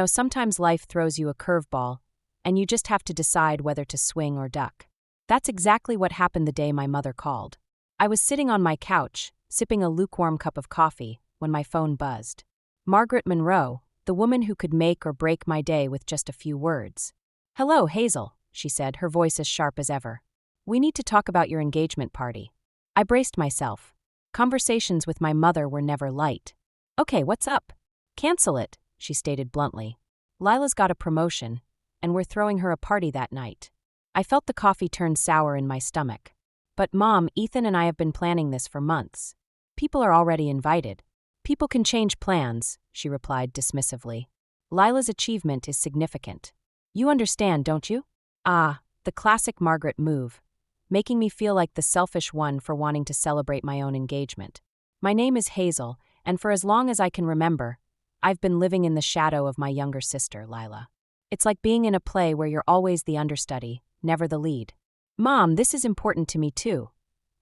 Sometimes life throws you a curveball, and you just have to decide whether to swing or duck. That's exactly what happened the day my mother called. I was sitting on my couch, sipping a lukewarm cup of coffee, when my phone buzzed. Margaret Monroe, the woman who could make or break my day with just a few words. "Hello, Hazel," she said, her voice as sharp as ever. "We need to talk about your engagement party." I braced myself. Conversations with my mother were never light. "Okay, what's up?" "Cancel it," she stated bluntly. "Lila's got a promotion, and we're throwing her a party that night." I felt the coffee turn sour in my stomach. "But Mom, Ethan and I have been planning this for months. People are already invited." "People can change plans," she replied dismissively. "Lila's achievement is significant. You understand, don't you?" Ah, the classic Margaret move, making me feel like the selfish one for wanting to celebrate my own engagement. My name is Hazel, and for as long as I can remember, I've been living in the shadow of my younger sister, Lila. It's like being in a play where you're always the understudy, never the lead. "Mom, this is important to me too,"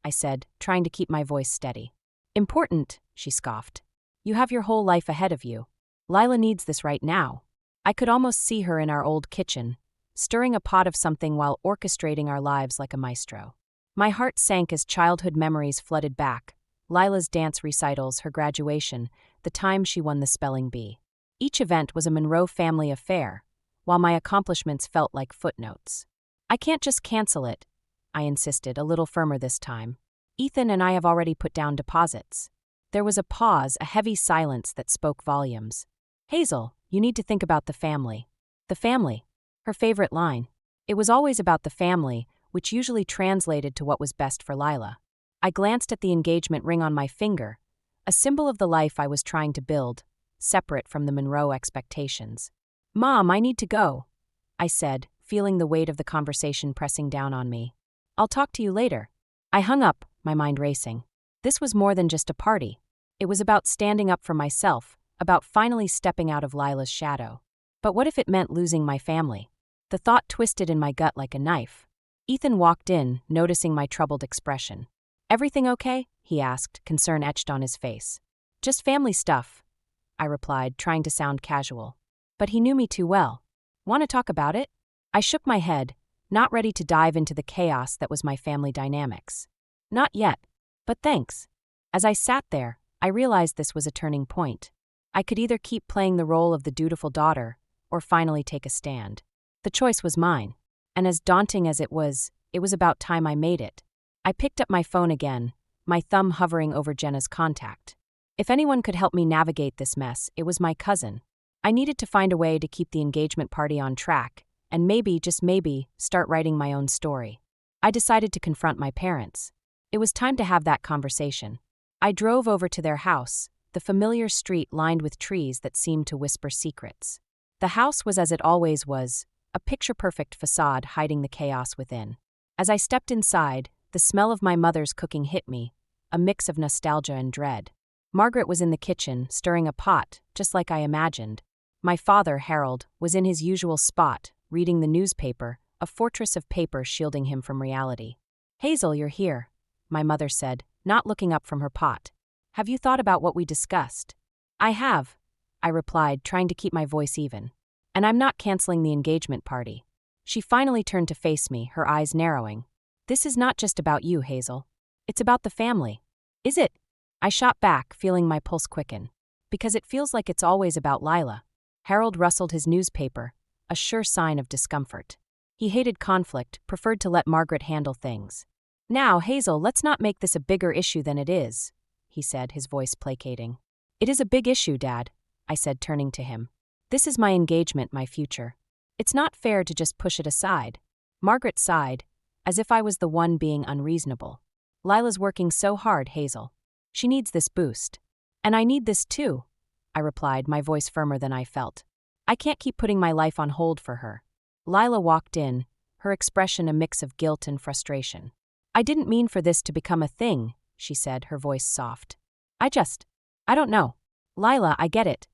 I said, trying to keep my voice steady. "Important?" she scoffed. "You have your whole life ahead of you. Lila needs this right now." I could almost see her in our old kitchen, stirring a pot of something while orchestrating our lives like a maestro. My heart sank as childhood memories flooded back. Lila's dance recitals, her graduation, the time she won the spelling bee. Each event was a Monroe family affair, while my accomplishments felt like footnotes. "I can't just cancel it," I insisted, a little firmer this time. "Ethan and I have already put down deposits." There was a pause, a heavy silence that spoke volumes. "Hazel, you need to think about the family." "The family?" Her favorite line. It was always about the family, which usually translated to what was best for Lila. I glanced at the engagement ring on my finger, a symbol of the life I was trying to build, separate from the Monroe expectations. "Mom, I need to go," I said, feeling the weight of the conversation pressing down on me. "I'll talk to you later." I hung up, my mind racing. This was more than just a party. It was about standing up for myself, about finally stepping out of Lila's shadow. But what if it meant losing my family? The thought twisted in my gut like a knife. Ethan walked in, noticing my troubled expression. "Everything okay?" he asked, concern etched on his face. "Just family stuff," I replied, trying to sound casual. But he knew me too well. "Want to talk about it?" I shook my head, not ready to dive into the chaos that was my family dynamics. "Not yet, but thanks." As I sat there, I realized this was a turning point. I could either keep playing the role of the dutiful daughter, or finally take a stand. The choice was mine, and as daunting as it was about time I made it. I picked up my phone again, my thumb hovering over Jenna's contact. If anyone could help me navigate this mess, it was my cousin. I needed to find a way to keep the engagement party on track, and maybe, just maybe, start writing my own story. I decided to confront my parents. It was time to have that conversation. I drove over to their house, the familiar street lined with trees that seemed to whisper secrets. The house was as it always was, a picture-perfect facade hiding the chaos within. As I stepped inside, the smell of my mother's cooking hit me, a mix of nostalgia and dread. Margaret was in the kitchen, stirring a pot, just like I imagined. My father, Harold, was in his usual spot, reading the newspaper, a fortress of paper shielding him from reality. "Hazel, you're here," my mother said, not looking up from her pot. "Have you thought about what we discussed?" "I have," I replied, trying to keep my voice even. "And I'm not canceling the engagement party." She finally turned to face me, her eyes narrowing. "This is not just about you, Hazel. It's about the family." "Is it?" I shot back, feeling my pulse quicken. "Because it feels like it's always about Lila." Harold rustled his newspaper, a sure sign of discomfort. He hated conflict, preferred to let Margaret handle things. "Now, Hazel, let's not make this a bigger issue than it is," he said, his voice placating. "It is a big issue, Dad," I said, turning to him. "This is my engagement, my future. It's not fair to just push it aside." Margaret sighed, as if I was the one being unreasonable. "Lila's working so hard, Hazel. She needs this boost. And I need this too," I replied, my voice firmer than I felt. "I can't keep putting my life on hold for her." Lila walked in, her expression a mix of guilt and frustration. "I didn't mean for this to become a thing," she said, her voice soft. I don't know. "Lila, I get it,"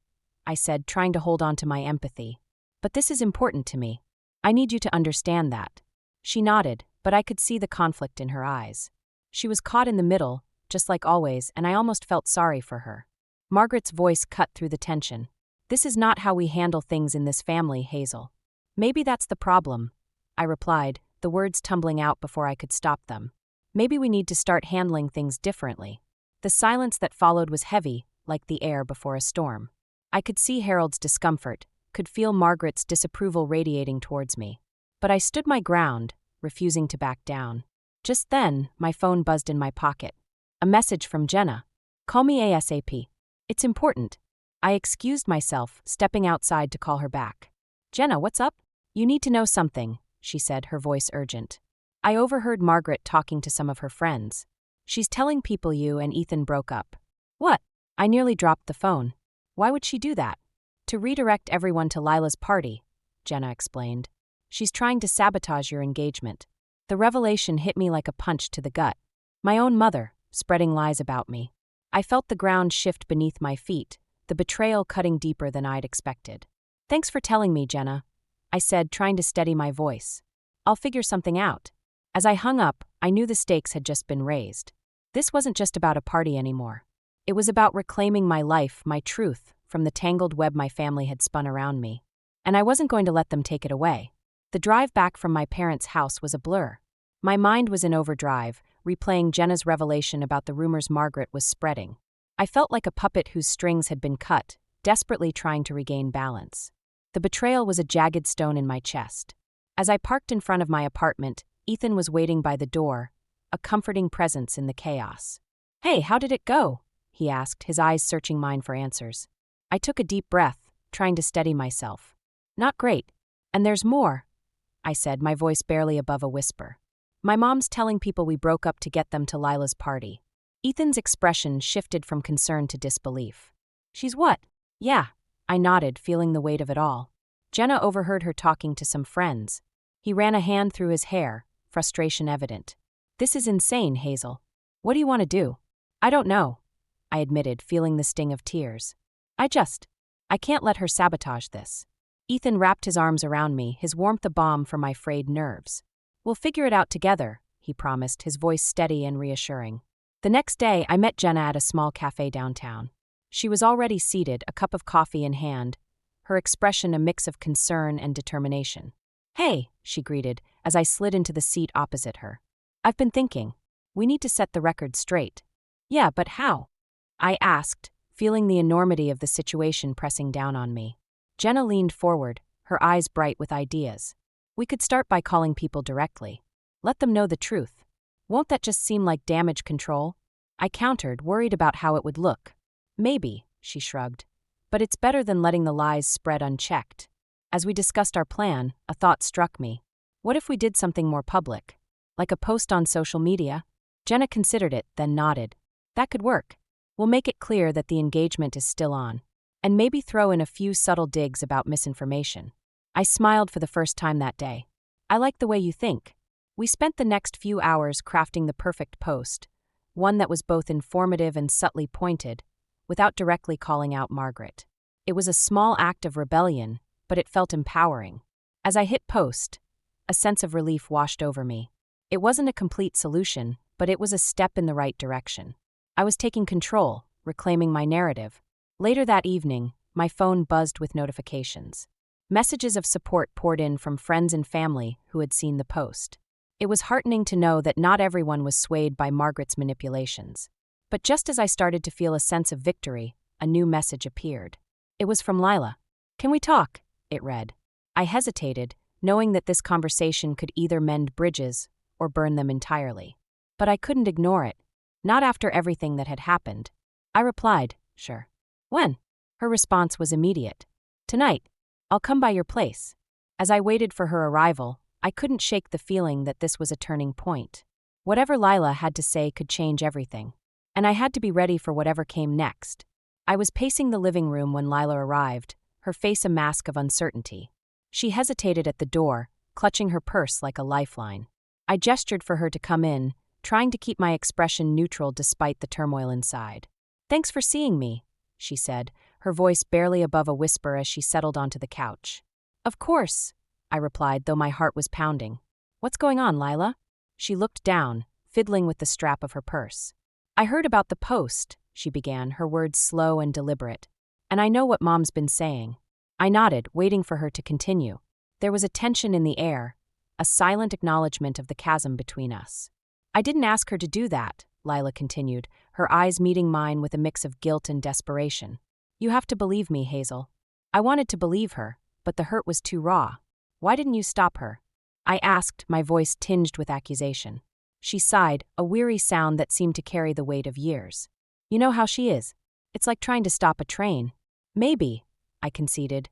I said, trying to hold on to my empathy. "But this is important to me. I need you to understand that." She nodded, but I could see the conflict in her eyes. She was caught in the middle, just like always, and I almost felt sorry for her. Margaret's voice cut through the tension. This is not how we handle things in this family, Hazel. Maybe that's the problem, I replied, the words tumbling out before I could stop them. Maybe we need to start handling things differently. The silence that followed was heavy, like the air before a storm. I could see Harold's discomfort, could feel Margaret's disapproval radiating towards me. But I stood my ground, refusing to back down. Just then, my phone buzzed in my pocket. A message from Jenna. "Call me ASAP. It's important." I excused myself, stepping outside to call her back. "Jenna, what's up?" "You need to know something," she said, her voice urgent. "I overheard Margaret talking to some of her friends. She's telling people you and Ethan broke up." "What?" I nearly dropped the phone. "Why would she do that?" "To redirect everyone to Lila's party," Jenna explained. "She's trying to sabotage your engagement." The revelation hit me like a punch to the gut. My own mother, spreading lies about me. I felt the ground shift beneath my feet, the betrayal cutting deeper than I'd expected. "Thanks for telling me, Jenna," I said, trying to steady my voice. "I'll figure something out." As I hung up, I knew the stakes had just been raised. This wasn't just about a party anymore. It was about reclaiming my life, my truth, from the tangled web my family had spun around me. And I wasn't going to let them take it away. The drive back from my parents' house was a blur. My mind was in overdrive, replaying Jenna's revelation about the rumors Margaret was spreading. I felt like a puppet whose strings had been cut, desperately trying to regain balance. The betrayal was a jagged stone in my chest. As I parked in front of my apartment, Ethan was waiting by the door, a comforting presence in the chaos. "Hey, how did it go?" he asked, his eyes searching mine for answers. I took a deep breath, trying to steady myself. "Not great. And there's more," I said, my voice barely above a whisper. "My mom's telling people we broke up to get them to Lila's party." Ethan's expression shifted from concern to disbelief. "She's what?" "Yeah," I nodded, feeling the weight of it all. Jenna overheard her talking to some friends. He ran a hand through his hair, frustration evident. "This is insane, Hazel. What do you want to do?" "I don't know," I admitted, feeling the sting of tears. I can't let her sabotage this." Ethan wrapped his arms around me, his warmth a balm for my frayed nerves. "We'll figure it out together," he promised, his voice steady and reassuring. The next day, I met Jenna at a small cafe downtown. She was already seated, a cup of coffee in hand, her expression a mix of concern and determination. "Hey," she greeted, as I slid into the seat opposite her. "I've been thinking. We need to set the record straight." "Yeah, but how?" I asked, feeling the enormity of the situation pressing down on me. Jenna leaned forward, her eyes bright with ideas. "We could start by calling people directly. Let them know the truth. Won't that just seem like damage control?" I countered, worried about how it would look. "Maybe," she shrugged. "But it's better than letting the lies spread unchecked." As we discussed our plan, a thought struck me. What if we did something more public? Like a post on social media? Jenna considered it, then nodded. "That could work. We'll make it clear that the engagement is still on. And maybe throw in a few subtle digs about misinformation." I smiled for the first time that day. "I like the way you think." We spent the next few hours crafting the perfect post, one that was both informative and subtly pointed, without directly calling out Margaret. It was a small act of rebellion, but it felt empowering. As I hit post, a sense of relief washed over me. It wasn't a complete solution, but it was a step in the right direction. I was taking control, reclaiming my narrative. Later that evening, my phone buzzed with notifications. Messages of support poured in from friends and family who had seen the post. It was heartening to know that not everyone was swayed by Margaret's manipulations. But just as I started to feel a sense of victory, a new message appeared. It was from Lila. "Can we talk?" it read. I hesitated, knowing that this conversation could either mend bridges or burn them entirely. But I couldn't ignore it. Not after everything that had happened. I replied, "Sure." "When?" Her response was immediate. "Tonight. I'll come by your place." As I waited for her arrival, I couldn't shake the feeling that this was a turning point. Whatever Lila had to say could change everything. And I had to be ready for whatever came next. I was pacing the living room when Lila arrived, her face a mask of uncertainty. She hesitated at the door, clutching her purse like a lifeline. I gestured for her to come in, trying to keep my expression neutral despite the turmoil inside. "Thanks for seeing me," she said, her voice barely above a whisper as she settled onto the couch. "Of course," I replied, though my heart was pounding. "What's going on, Lila?" She looked down, fiddling with the strap of her purse. "I heard about the post," she began, her words slow and deliberate. And I know what Mom's been saying. I nodded, waiting for her to continue. There was a tension in the air, a silent acknowledgement of the chasm between us. I didn't ask her to do that, Lila continued, her eyes meeting mine with a mix of guilt and desperation. You have to believe me, Hazel. I wanted to believe her, but the hurt was too raw. Why didn't you stop her? I asked, my voice tinged with accusation. She sighed, a weary sound that seemed to carry the weight of years. You know how she is. It's like trying to stop a train. Maybe, I conceded.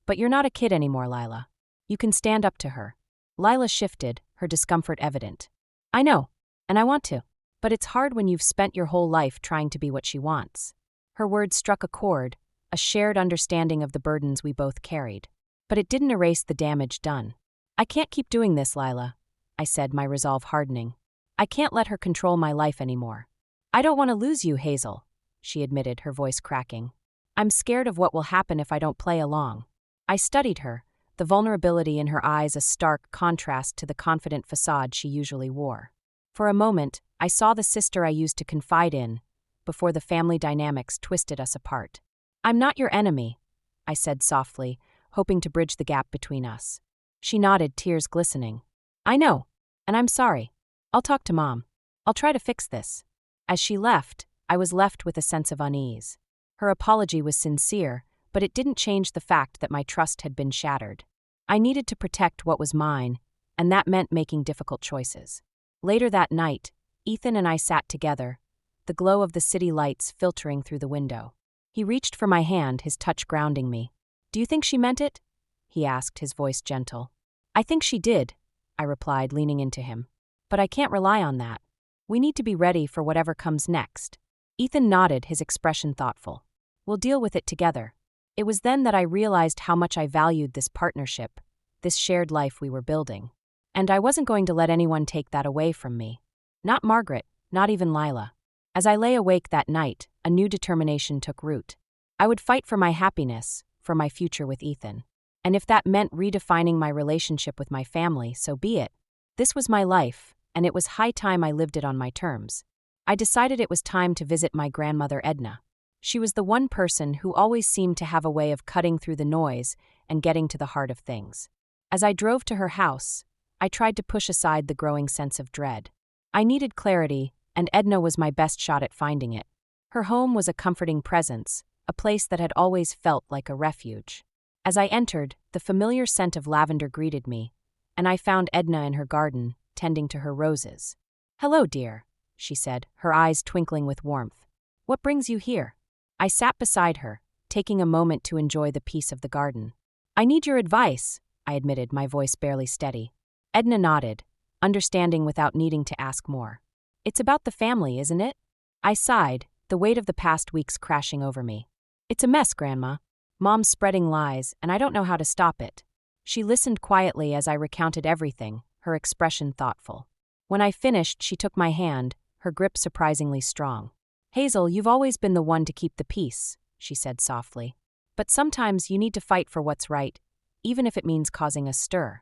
But you're not a kid anymore, Lila. You can stand up to her. Lila shifted, her discomfort evident. I know, and I want to. But it's hard when you've spent your whole life trying to be what she wants. Her words struck a chord, a shared understanding of the burdens we both carried. But it didn't erase the damage done. I can't keep doing this, Lila, I said, my resolve hardening. I can't let her control my life anymore. I don't want to lose you, Hazel, she admitted, her voice cracking. I'm scared of what will happen if I don't play along. I studied her, the vulnerability in her eyes a stark contrast to the confident facade she usually wore. For a moment, I saw the sister I used to confide in, before the family dynamics twisted us apart. I'm not your enemy, I said softly, hoping to bridge the gap between us. She nodded, tears glistening. I know, and I'm sorry. I'll talk to Mom. I'll try to fix this. As she left, I was left with a sense of unease. Her apology was sincere, but it didn't change the fact that my trust had been shattered. I needed to protect what was mine, and that meant making difficult choices. Later that night, Ethan and I sat together, the glow of the city lights filtering through the window. He reached for my hand, his touch grounding me. Do you think she meant it? He asked, his voice gentle. I think she did, I replied, leaning into him. But I can't rely on that. We need to be ready for whatever comes next. Ethan nodded, his expression thoughtful. We'll deal with it together. It was then that I realized how much I valued this partnership, this shared life we were building. And I wasn't going to let anyone take that away from me. Not Margaret, not even Lila. As I lay awake that night, a new determination took root. I would fight for my happiness, for my future with Ethan. And if that meant redefining my relationship with my family, so be it. This was my life, and it was high time I lived it on my terms. I decided it was time to visit my grandmother Edna. She was the one person who always seemed to have a way of cutting through the noise and getting to the heart of things. As I drove to her house, I tried to push aside the growing sense of dread. I needed clarity, and Edna was my best shot at finding it. Her home was a comforting presence, a place that had always felt like a refuge. As I entered, the familiar scent of lavender greeted me, and I found Edna in her garden, tending to her roses. Hello, dear, she said, her eyes twinkling with warmth. What brings you here? I sat beside her, taking a moment to enjoy the peace of the garden. I need your advice, I admitted, my voice barely steady. Edna nodded, understanding without needing to ask more. It's about the family, isn't it? I sighed, the weight of the past weeks crashing over me. It's a mess, Grandma. Mom's spreading lies, and I don't know how to stop it. She listened quietly as I recounted everything, her expression thoughtful. When I finished, she took my hand, her grip surprisingly strong. Hazel, you've always been the one to keep the peace, she said softly. But sometimes you need to fight for what's right, even if it means causing a stir.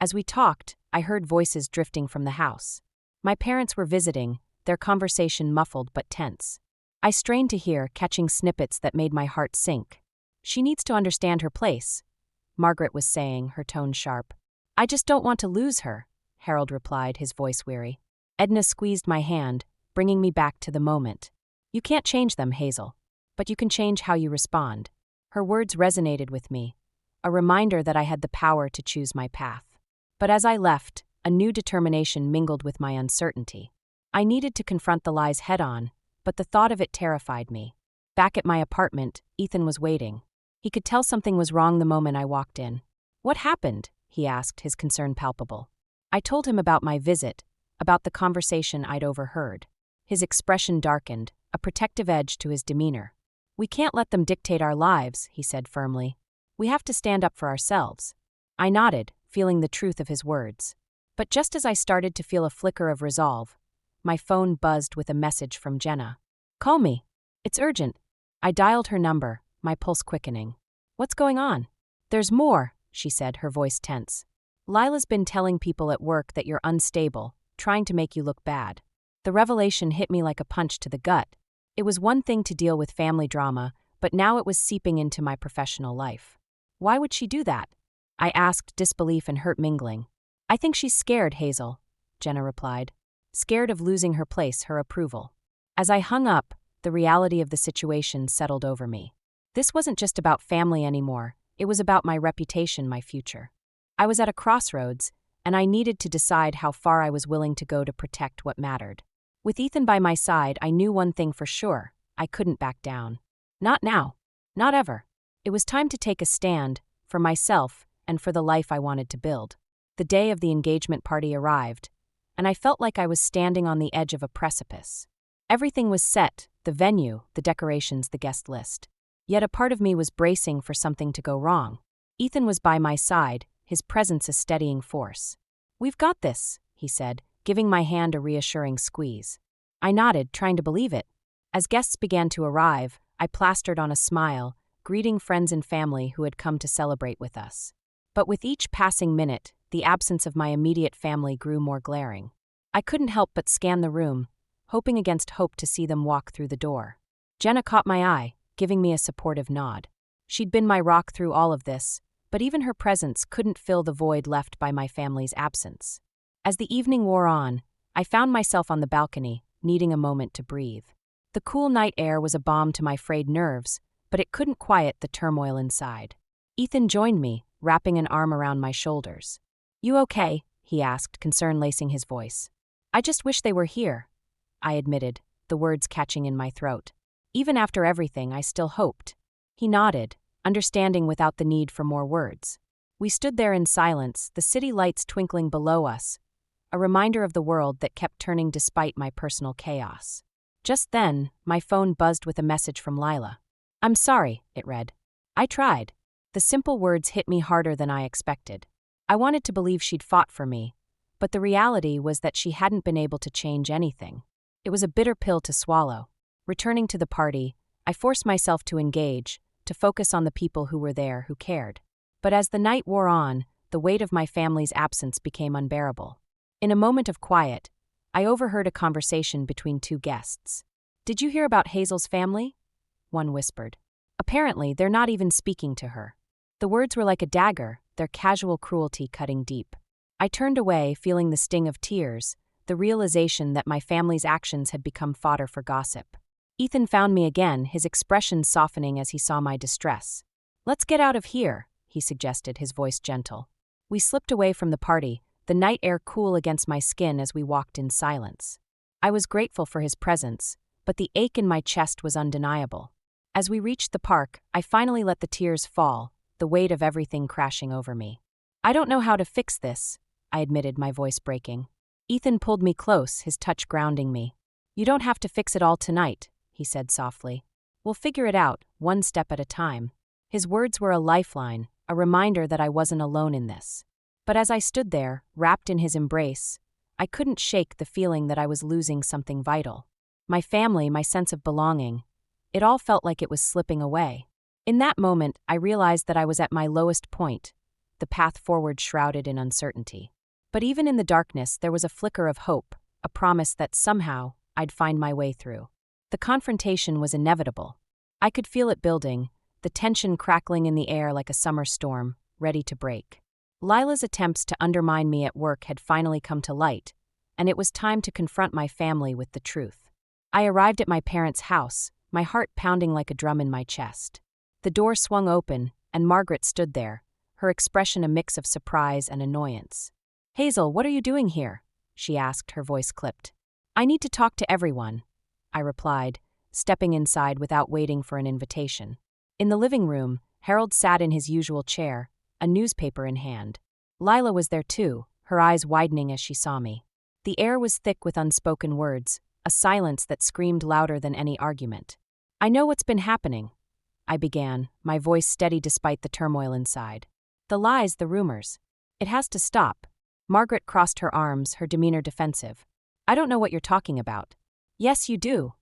As we talked, I heard voices drifting from the house. My parents were visiting, their conversation muffled but tense. I strained to hear, catching snippets that made my heart sink. She needs to understand her place, Margaret was saying, her tone sharp. I just don't want to lose her, Harold replied, his voice weary. Edna squeezed my hand, bringing me back to the moment. You can't change them, Hazel, but you can change how you respond. Her words resonated with me, a reminder that I had the power to choose my path. But as I left, a new determination mingled with my uncertainty. I needed to confront the lies head-on, but the thought of it terrified me. Back at my apartment, Ethan was waiting. He could tell something was wrong the moment I walked in. What happened? He asked, his concern palpable. I told him about my visit, about the conversation I'd overheard. His expression darkened, a protective edge to his demeanor. We can't let them dictate our lives, he said firmly. We have to stand up for ourselves. I nodded, feeling the truth of his words. But just as I started to feel a flicker of resolve, my phone buzzed with a message from Jenna. Call me. It's urgent. I dialed her number, my pulse quickening. What's going on? There's more, she said, her voice tense. Lila's been telling people at work that you're unstable, trying to make you look bad. The revelation hit me like a punch to the gut. It was one thing to deal with family drama, but now it was seeping into my professional life. Why would she do that? I asked, disbelief and hurt mingling. I think she's scared, Hazel, Jenna replied. Scared of losing her place, her approval. As I hung up, the reality of the situation settled over me. This wasn't just about family anymore, it was about my reputation, my future. I was at a crossroads, and I needed to decide how far I was willing to go to protect what mattered. With Ethan by my side, I knew one thing for sure: I couldn't back down. Not now. Not ever. It was time to take a stand, for myself and for the life I wanted to build. The day of the engagement party arrived, and I felt like I was standing on the edge of a precipice. Everything was set: the venue, the decorations, the guest list. Yet a part of me was bracing for something to go wrong. Ethan was by my side, his presence a steadying force. "We've got this," he said, giving my hand a reassuring squeeze. I nodded, trying to believe it. As guests began to arrive, I plastered on a smile, greeting friends and family who had come to celebrate with us. But with each passing minute, the absence of my immediate family grew more glaring. I couldn't help but scan the room, hoping against hope to see them walk through the door. Jenna caught my eye, giving me a supportive nod. She'd been my rock through all of this, but even her presence couldn't fill the void left by my family's absence. As the evening wore on, I found myself on the balcony, needing a moment to breathe. The cool night air was a balm to my frayed nerves, but it couldn't quiet the turmoil inside. Ethan joined me, wrapping an arm around my shoulders. "You okay?" he asked, concern lacing his voice. "I just wish they were here," I admitted, the words catching in my throat. Even after everything, I still hoped. He nodded, understanding without the need for more words. We stood there in silence, the city lights twinkling below us, a reminder of the world that kept turning despite my personal chaos. Just then, my phone buzzed with a message from Lila. "I'm sorry," it read. I tried. The simple words hit me harder than I expected. I wanted to believe she'd fought for me, but the reality was that she hadn't been able to change anything. It was a bitter pill to swallow. Returning to the party, I forced myself to engage, to focus on the people who were there, who cared. But as the night wore on, the weight of my family's absence became unbearable. In a moment of quiet, I overheard a conversation between two guests. "Did you hear about Hazel's family?" one whispered. "Apparently, they're not even speaking to her." The words were like a dagger, their casual cruelty cutting deep. I turned away, feeling the sting of tears, the realization that my family's actions had become fodder for gossip. Ethan found me again, his expression softening as he saw my distress. "Let's get out of here," he suggested, his voice gentle. We slipped away from the party, the night air cool against my skin as we walked in silence. I was grateful for his presence, but the ache in my chest was undeniable. As we reached the park, I finally let the tears fall, the weight of everything crashing over me. "I don't know how to fix this," I admitted, my voice breaking. Ethan pulled me close, his touch grounding me. "You don't have to fix it all tonight," he said softly. "We'll figure it out, one step at a time." His words were a lifeline, a reminder that I wasn't alone in this. But as I stood there, wrapped in his embrace, I couldn't shake the feeling that I was losing something vital. My family, my sense of belonging, it all felt like it was slipping away. In that moment, I realized that I was at my lowest point, the path forward shrouded in uncertainty. But even in the darkness, there was a flicker of hope, a promise that somehow I'd find my way through. The confrontation was inevitable. I could feel it building, the tension crackling in the air like a summer storm, ready to break. Lila's attempts to undermine me at work had finally come to light, and it was time to confront my family with the truth. I arrived at my parents' house, my heart pounding like a drum in my chest. The door swung open, and Margaret stood there, her expression a mix of surprise and annoyance. "Hazel, what are you doing here?" she asked, her voice clipped. "I need to talk to everyone," I replied, stepping inside without waiting for an invitation. In the living room, Harold sat in his usual chair, a newspaper in hand. Lila was there too, her eyes widening as she saw me. The air was thick with unspoken words, a silence that screamed louder than any argument. "I know what's been happening," I began, my voice steady despite the turmoil inside. "The lies, the rumors. It has to stop." Margaret crossed her arms, her demeanor defensive. "I don't know what you're talking about." "Yes, you do,"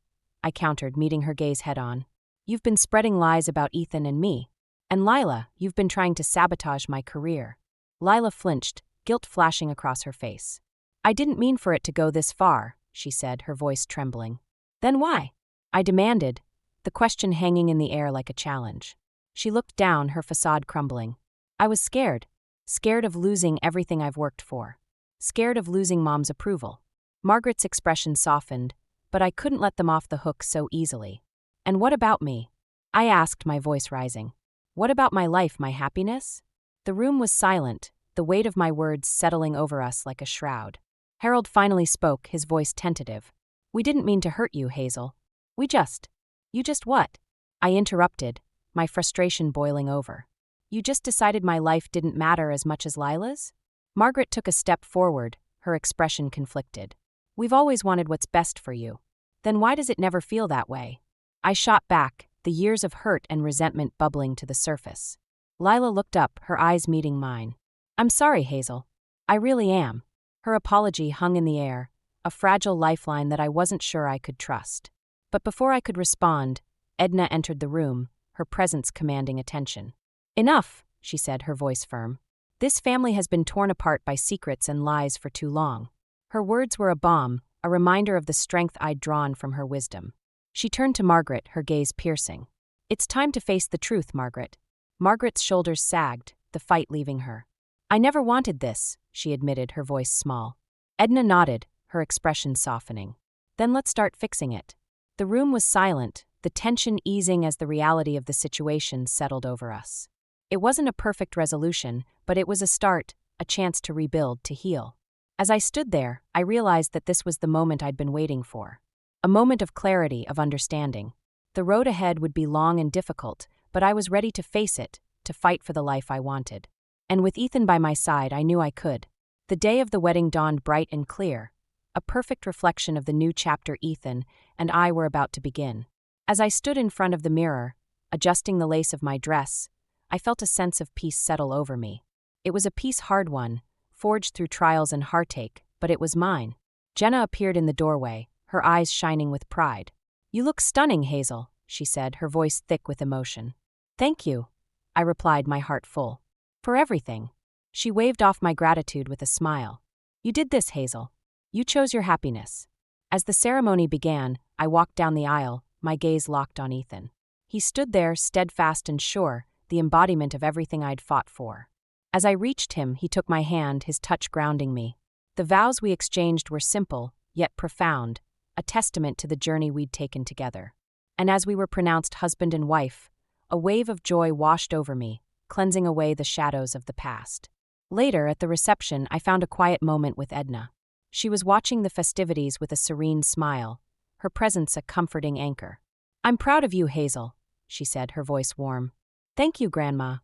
I countered, meeting her gaze head-on. "You've been spreading lies about Ethan and me. And Lila, you've been trying to sabotage my career." Lila flinched, guilt flashing across her face. "I didn't mean for it to go this far," she said, her voice trembling. "Then why?" I demanded, the question hanging in the air like a challenge. She looked down, her facade crumbling. I was scared. Scared of losing everything I've worked for. Scared of losing Mom's approval. Margaret's expression softened, but I couldn't let them off the hook so easily. And what about me? I asked, my voice rising. What about my life, my happiness? The room was silent, the weight of my words settling over us like a shroud. Harold finally spoke, his voice tentative. We didn't mean to hurt you, Hazel. You just what? I interrupted, my frustration boiling over. You just decided my life didn't matter as much as Lila's? Margaret took a step forward, her expression conflicted. We've always wanted what's best for you. Then why does it never feel that way? I shot back, the years of hurt and resentment bubbling to the surface. Lila looked up, her eyes meeting mine. I'm sorry, Hazel. I really am. Her apology hung in the air, a fragile lifeline that I wasn't sure I could trust. But before I could respond, Edna entered the room, her presence commanding attention. Enough, she said, her voice firm. This family has been torn apart by secrets and lies for too long. Her words were a balm, a reminder of the strength I'd drawn from her wisdom. She turned to Margaret, her gaze piercing. It's time to face the truth, Margaret. Margaret's shoulders sagged, the fight leaving her. I never wanted this, she admitted, her voice small. Edna nodded, her expression softening. Then let's start fixing it. The room was silent, the tension easing as the reality of the situation settled over us. It wasn't a perfect resolution, but it was a start, a chance to rebuild, to heal. As I stood there, I realized that this was the moment I'd been waiting for. A moment of clarity, of understanding. The road ahead would be long and difficult, but I was ready to face it, to fight for the life I wanted. And with Ethan by my side, I knew I could. The day of the wedding dawned bright and clear, a perfect reflection of the new chapter Ethan and I were about to begin. As I stood in front of the mirror, adjusting the lace of my dress, I felt a sense of peace settle over me. It was a peace hard won, forged through trials and heartache, but it was mine. Jenna appeared in the doorway, her eyes shining with pride. You look stunning, Hazel, she said, her voice thick with emotion. Thank you, I replied, my heart full. For everything. She waved off my gratitude with a smile. You did this, Hazel. You chose your happiness. As the ceremony began, I walked down the aisle, my gaze locked on Ethan. He stood there, steadfast and sure, the embodiment of everything I'd fought for. As I reached him, he took my hand, his touch grounding me. The vows we exchanged were simple, yet profound, a testament to the journey we'd taken together. And as we were pronounced husband and wife, a wave of joy washed over me, cleansing away the shadows of the past. Later, at the reception, I found a quiet moment with Edna. She was watching the festivities with a serene smile, her presence a comforting anchor. I'm proud of you, Hazel, she said, her voice warm. Thank you, Grandma,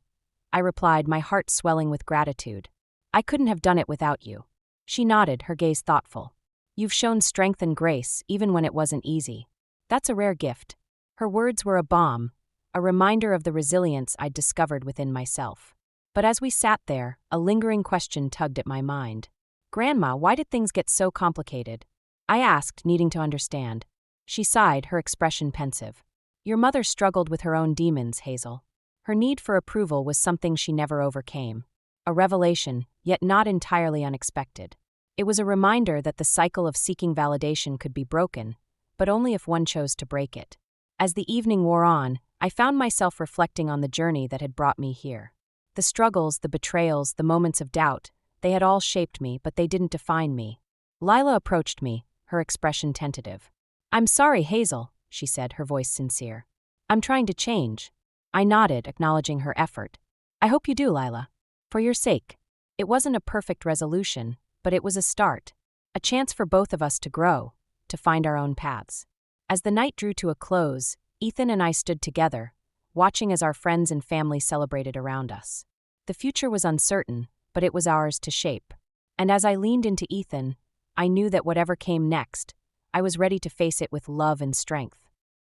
I replied, my heart swelling with gratitude. I couldn't have done it without you. She nodded, her gaze thoughtful. You've shown strength and grace, even when it wasn't easy. That's a rare gift. Her words were a balm, a reminder of the resilience I'd discovered within myself. But as we sat there, a lingering question tugged at my mind. Grandma, why did things get so complicated? I asked, needing to understand. She sighed, her expression pensive. Your mother struggled with her own demons, Hazel. Her need for approval was something she never overcame. A revelation, yet not entirely unexpected. It was a reminder that the cycle of seeking validation could be broken, but only if one chose to break it. As the evening wore on, I found myself reflecting on the journey that had brought me here. The struggles, the betrayals, the moments of doubt, they had all shaped me, but they didn't define me. Lila approached me, her expression tentative. I'm sorry, Hazel, she said, her voice sincere. I'm trying to change. I nodded, acknowledging her effort. I hope you do, Lila. For your sake. It wasn't a perfect resolution, but it was a start. A chance for both of us to grow, to find our own paths. As the night drew to a close, Ethan and I stood together, watching as our friends and family celebrated around us. The future was uncertain, but it was ours to shape. And as I leaned into Ethan, I knew that whatever came next, I was ready to face it with love and strength.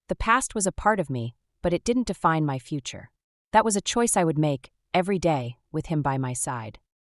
The past was a part of me, but it didn't define my future. That was a choice I would make, every day, with him by my side.